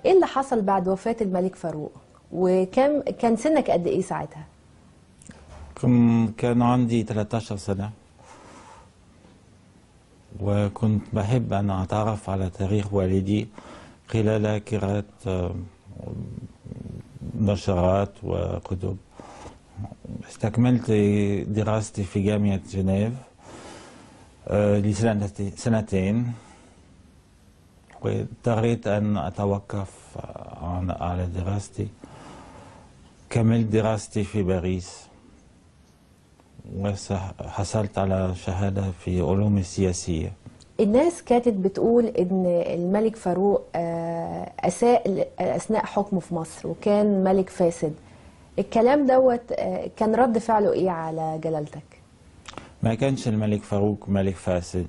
ايه اللي حصل بعد وفاة الملك فاروق؟ كان سنك قد ايه ساعتها؟ كان عندي 13 سنة، وكنت بحب أن أتعرف على تاريخ والدي خلال قراءة نشرات وكتب. استكملت دراستي في جامعة جنيف لسنتين، واضطريت أن أتوقف على دراستي. كملت دراستي في باريس، وحصلت على شهادة في علوم السياسية. الناس كانت بتقول ان الملك فاروق اساء اثناء حكمه في مصر وكان ملك فاسد. الكلام دوت كان رد فعله ايه على جلالتك؟ ما كانش الملك فاروق ملك فاسد،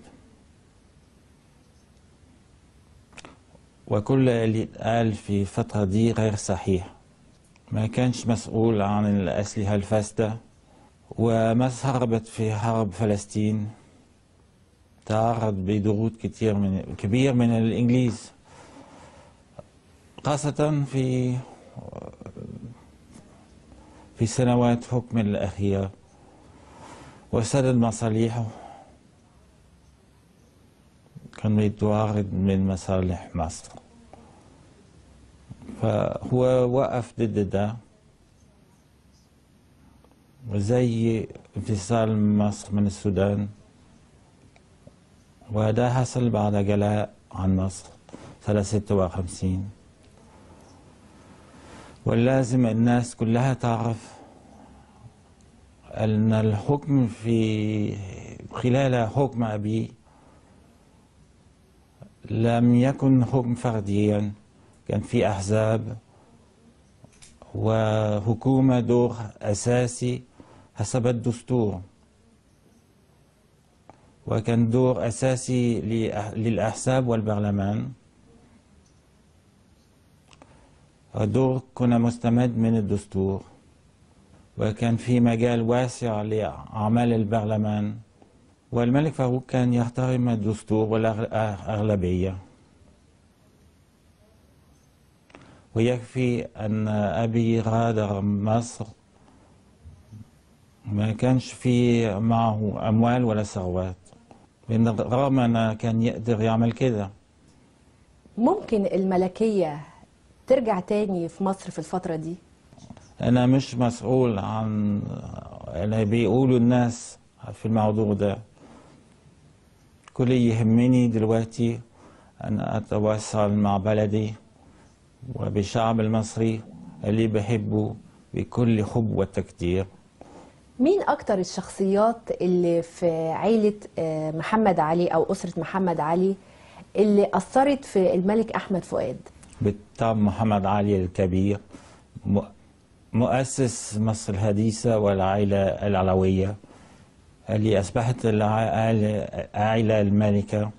وكل اللي اتقال في الفترة دي غير صحيح. ما كانش مسؤول عن الأسلحة الفاسدة، ومصر هربت في حرب فلسطين، تعرض بضغوط كبير من الإنجليز، خاصة في سنوات حكم الأخيرة، وسدد مصالحه كان يتعارض من مصالح مصر، فهو وقف ضد ده، وزي انفصال مصر من السودان، وده حصل بعد جلاء عن مصر سنة 56. ولازم الناس كلها تعرف أن الحكم خلال حكم أبي لم يكن حكم فرديا، كان في أحزاب وحكومة دور أساسي حسب الدستور، وكان دور أساسي للأحزاب والبرلمان، ودور كنا مستمد من الدستور، وكان في مجال واسع لأعمال البرلمان، والملك فاروق كان يحترم الدستور والأغلبية. ويكفي أن أبي غادر مصر ما كانش في معه أموال ولا ثروات، رغم أنه كان يقدر يعمل كده. ممكن الملكية ترجع تاني في مصر في الفترة دي؟ أنا مش مسؤول عن اللي بيقولوا الناس في الموضوع ده. كل اللي يهمني دلوقتي أن أتواصل مع بلدي وبالشعب المصري اللي بحبه بكل حب وتقدير. مين أكتر الشخصيات اللي في عيلة محمد علي أو أسرة محمد علي اللي أثرت في الملك أحمد فؤاد؟ بالطبع محمد علي الكبير، مؤسس مصر الحديثة والعائلة العلوية اللي أصبحت العائلة الملكة،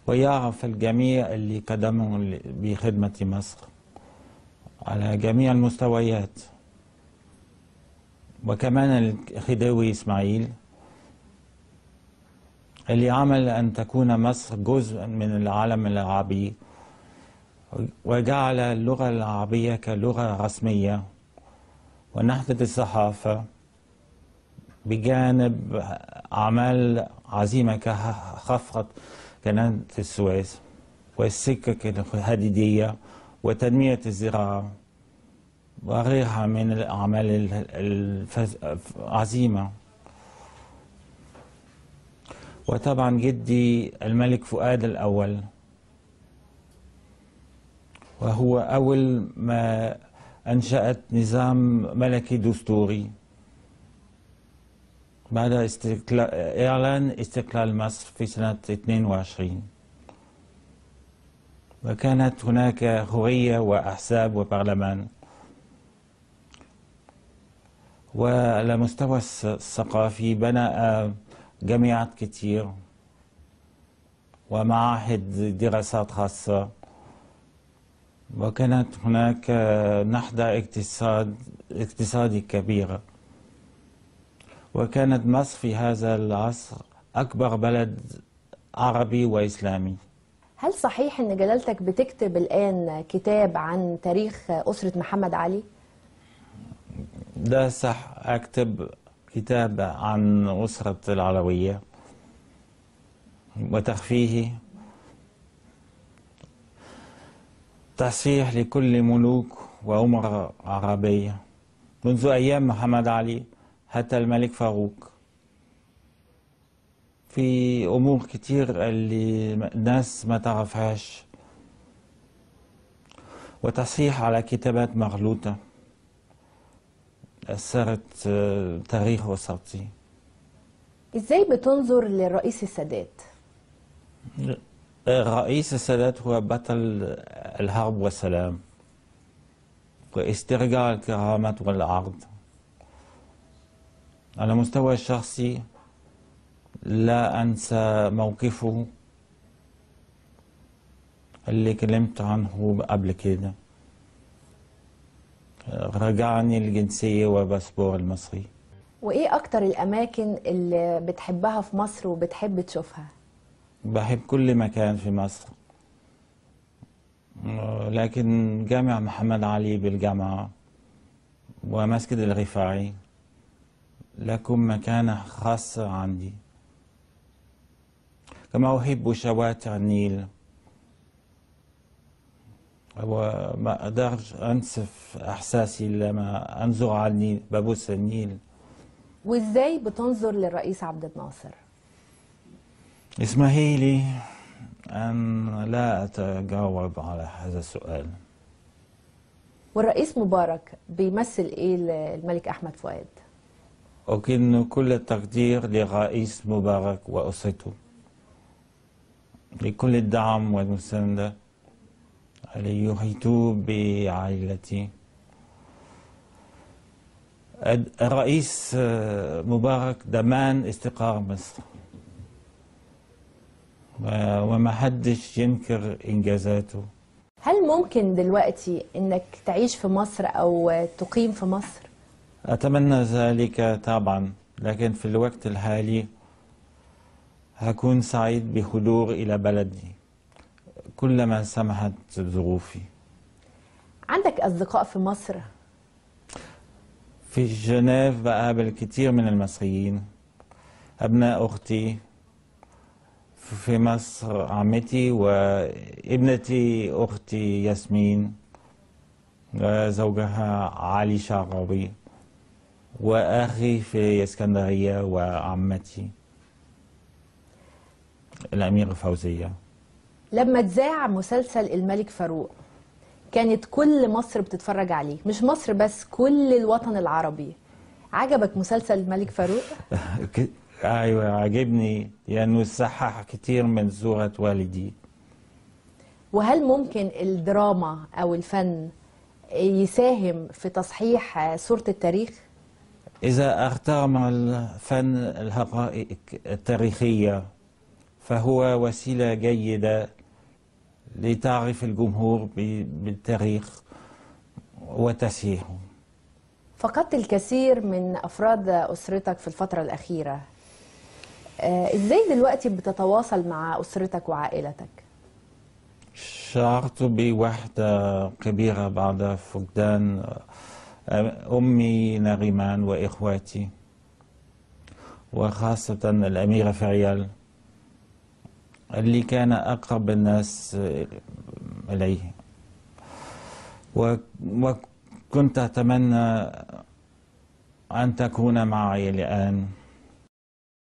ويعرف الجميع اللي قدموا بخدمة مصر على جميع المستويات. وكمان الخديوي إسماعيل اللي عمل أن تكون مصر جزء من العالم العربي، وجعل اللغة العربية كلغة رسمية، ونهضة الصحافة بجانب أعمال عظيمة كخفض قناة السويس والسكك الحديدية وتنمية الزراعة وغيرها من الأعمال العظيمة. وطبعا جدي الملك فؤاد الأول، وهو أول ما أنشأت نظام ملكي دستوري بعد إعلان استقلال مصر في سنة 22، وكانت هناك حرية وأحزاب وبرلمان. وعلى مستوى الثقافي بنى جامعات كتير ومعاهد دراسات خاصة، وكانت هناك نهضة اقتصادي كبيرة. وكانت مصر في هذا العصر أكبر بلد عربي وإسلامي. هل صحيح ان جلالتك بتكتب الآن كتاب عن تاريخ أسرة محمد علي؟ ده صح، أكتب كتاب عن أسرة العلوية وتخفيه تصحيح لكل ملوك وأمراء عربية منذ أيام محمد علي حتى الملك فاروق، في أمور كتير اللي الناس ما تعرفهاش، وتصحيح على كتابات مغلوطة أثرت تاريخ وسطي. ازاي بتنظر للرئيس السادات؟ الرئيس السادات هو بطل الحرب والسلام واسترجاع الكرامة والعرض. على المستوى الشخصي لا أنسى موقفه اللي كلمت عنه قبل كده، رجعني الجنسية وباسبور المصري. وايه اكتر الاماكن اللي بتحبها في مصر وبتحب تشوفها؟ بحب كل مكان في مصر، لكن جامع محمد علي بالجامعة ومسجد الرفاعي لكم مكانة خاصة عندي، كما أحب شوارع النيل وما أقدرش أنسف إحساسي لما أنظر على النيل، ببص النيل. وازاي بتنظر للرئيس عبد الناصر؟ اسمحي لي أن لا أتجاوب على هذا السؤال. والرئيس مبارك بيمثل ايه للملك احمد فؤاد؟ أكن كل التقدير للرئيس مبارك وأسرته لكل الدعم والمساندة اللي يحيطوا بعائلتي. الرئيس مبارك ضمان استقرار مصر، وما حدش ينكر إنجازاته. هل ممكن دلوقتي انك تعيش في مصر او تقيم في مصر؟ أتمنى ذلك طبعا، لكن في الوقت الحالي هكون سعيد بحضور إلى بلدي كلما سمحت ظروفي. عندك اصدقاء في مصر؟ في جنيف بقابل كثير من المصريين، أبناء أختي في مصر، عمتي وابنتي أختي ياسمين وزوجها علي شعراوي، وأخي في اسكندرية وعمتي الأميرة فوزية. لما اتذاع مسلسل الملك فاروق كانت كل مصر بتتفرج عليه، مش مصر بس، كل الوطن العربي. عجبك مسلسل الملك فاروق؟ أيوة عجبني، لأنه صحح كتير من صورة والدي. وهل ممكن الدراما أو الفن يساهم في تصحيح صورة التاريخ؟ إذا احترم الفن الحقائق التاريخية فهو وسيلة جيدة لتعرف الجمهور بالتاريخ وتصحيحه. فقدت الكثير من أفراد أسرتك في الفترة الأخيرة، إزاي دلوقتي بتتواصل مع أسرتك وعائلتك؟ شعرت بوحدة كبيرة بعد فقدان أمي نريمان وإخواتي، وخاصة الأميرة فريال اللي كان أقرب الناس إليه، وكنت أتمنى أن تكون معي الآن.